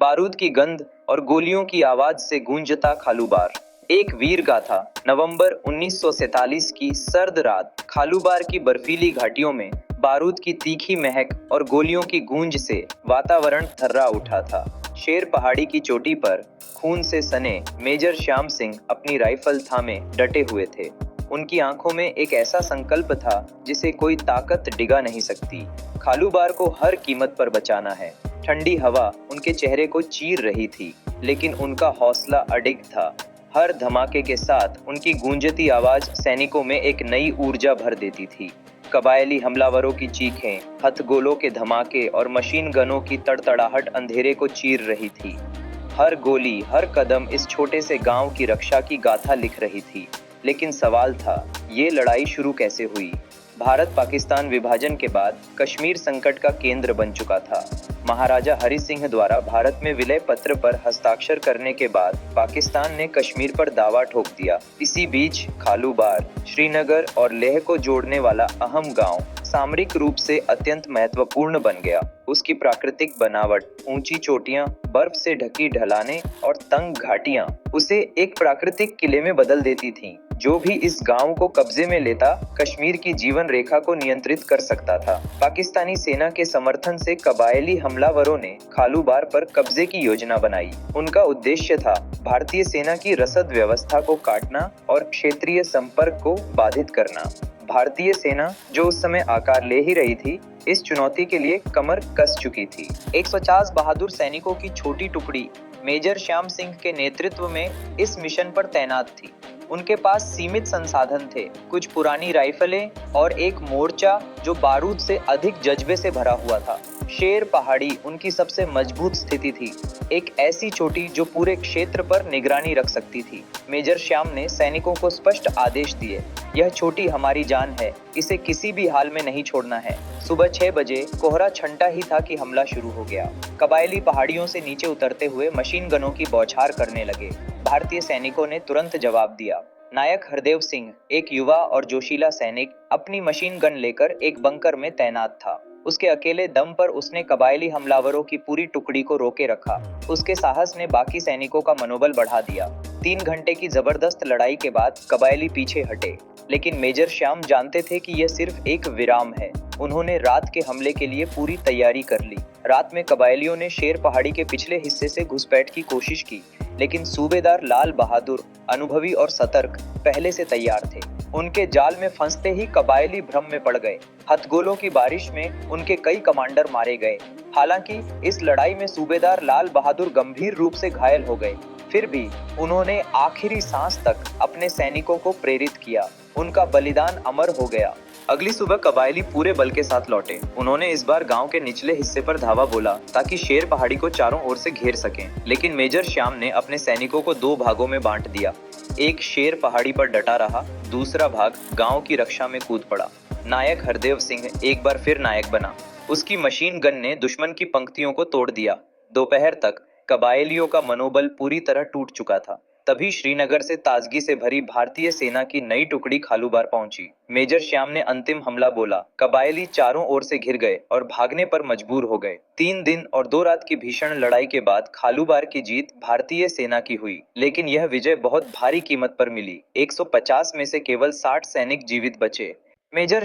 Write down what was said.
बारूद की गंध और गोलियों की आवाज से गूंजता खालूबार। एक वीर गाथा। नवंबर 1947 की सर्द रात खालूबार की बर्फीली घाटियों में बारूद की तीखी महक और गोलियों की गूंज से वातावरण थर्रा उठा था। शेर पहाड़ी की चोटी पर खून से सने मेजर श्याम सिंह अपनी राइफल थामे डटे हुए थे। उनकी आंखों में एक ऐसा संकल्प था जिसे कोई ताकत डिगा नहीं सकती। खालूबार को हर कीमत पर बचाना है। ठंडी हवा उनके चेहरे को चीर रही थी, लेकिन उनका हौसला अडिग था। हर धमाके के साथ उनकी गूंजती आवाज सैनिकों में एक नई ऊर्जा भर देती थी। कबायली हमलावरों की चीखें, हथगोलों के धमाके और मशीन गनों की तड़तड़ाहट अंधेरे को चीर रही थी। हर गोली, हर कदम इस छोटे से गांव की रक्षा की गाथा लिख रही थी। लेकिन सवाल था, ये लड़ाई शुरू कैसे हुई? भारत पाकिस्तान विभाजन के बाद कश्मीर संकट का केंद्र बन चुका था। महाराजा हरि सिंह द्वारा भारत में विलय पत्र पर हस्ताक्षर करने के बाद पाकिस्तान ने कश्मीर पर दावा ठोक दिया। इसी बीच खालूबार श्रीनगर और लेह को जोड़ने वाला अहम गांव सामरिक रूप से अत्यंत महत्वपूर्ण बन गया। उसकी प्राकृतिक बनावट, ऊंची चोटियां, बर्फ से ढकी ढलानें और तंग घाटियां उसे एक प्राकृतिक किले में बदल देती थीं। जो भी इस गांव को कब्जे में लेता, कश्मीर की जीवन रेखा को नियंत्रित कर सकता था। पाकिस्तानी सेना के समर्थन से कबायली हमलावरों ने खालूबार पर कब्जे की योजना बनाई। उनका उद्देश्य था भारतीय सेना की रसद व्यवस्था को काटना और क्षेत्रीय संपर्क को बाधित करना। भारतीय सेना, जो उस समय आकार ले ही रही थी, इस चुनौती के लिए कमर कस चुकी थी। 150 बहादुर सैनिकों की छोटी टुकड़ी मेजर श्याम सिंह के नेतृत्व में इस मिशन पर तैनात थी। उनके पास सीमित संसाधन थे, कुछ पुरानी राइफलें और एक मोर्चा जो बारूद से अधिक जज्बे से भरा हुआ था। शेर पहाड़ी उनकी सबसे मजबूत स्थिति थी, एक ऐसी चोटी जो पूरे क्षेत्र पर निगरानी रख सकती थी। मेजर श्याम ने सैनिकों को स्पष्ट आदेश दिए, यह चोटी हमारी जान है, इसे किसी भी हाल में नहीं छोड़ना है। सुबह 6 बजे कोहरा छंटा ही था कि हमला शुरू हो गया। कबायली पहाड़ियों से नीचे उतरते हुए मशीन गनों की बौछार करने लगे। भारतीय सैनिकों ने तुरंत जवाब दिया। नायक हरदेव सिंह, एक युवा और जोशीला सैनिक, अपनी मशीन गन लेकर एक बंकर में तैनात था। उसके अकेले दम पर उसने कबायली हमलावरों की पूरी टुकड़ी को रोके रखा। उसके साहस ने बाकी सैनिकों का मनोबल बढ़ा दिया। 3 घंटे की जबरदस्त लड़ाई के बाद कबायली पीछे हटे, लेकिन मेजर श्याम जानते थे कि यह सिर्फ एक विराम है। उन्होंने रात के हमले के लिए पूरी तैयारी कर ली। रात में कबायलियों ने शेर पहाड़ी के पिछले हिस्से से घुसपैठ की कोशिश की, लेकिन सूबेदार लाल बहादुर, अनुभवी और सतर्क, पहले से तैयार थे। उनके जाल में फंसते ही कबायली भ्रम में पड़ गए। हथगोलों की बारिश में उनके कई कमांडर मारे गए। हालांकि इस लड़ाई में सूबेदार लाल बहादुर गंभीर रूप से घायल हो गए, फिर भी उन्होंने आखिरी सांस तक अपने सैनिकों को प्रेरित किया। उनका बलिदान अमर हो गया। अगली सुबह कबायली पूरे बल के साथ लौटे। उन्होंने इस बार गांव के निचले हिस्से पर धावा बोला ताकि शेर पहाड़ी को चारों ओर से घेर सकें। लेकिन मेजर श्याम ने अपने सैनिकों को 2 भागों में बांट दिया। एक शेर पहाड़ी पर डटा रहा, दूसरा भाग गांव की रक्षा में कूद पड़ा। नायक हरदेव सिंह एक बार फिर नायक बना। उसकी मशीन गन ने दुश्मन की पंक्तियों को तोड़ दिया। दोपहर तक कबायलियों का मनोबल पूरी तरह टूट चुका था। तभी श्रीनगर से ताजगी से भरी भारतीय सेना की नई टुकड़ी खालूबार पहुंची। मेजर श्याम ने अंतिम हमला बोला। कबायली चारों ओर से घिर गए और भागने पर मजबूर हो गए। 3 दिन और 2 रात की भीषण लड़ाई के बाद खालूबार की जीत भारतीय सेना की हुई, लेकिन यह विजय बहुत भारी कीमत पर मिली। 150 में से केवल 60 सैनिक जीवित बचे। मेजर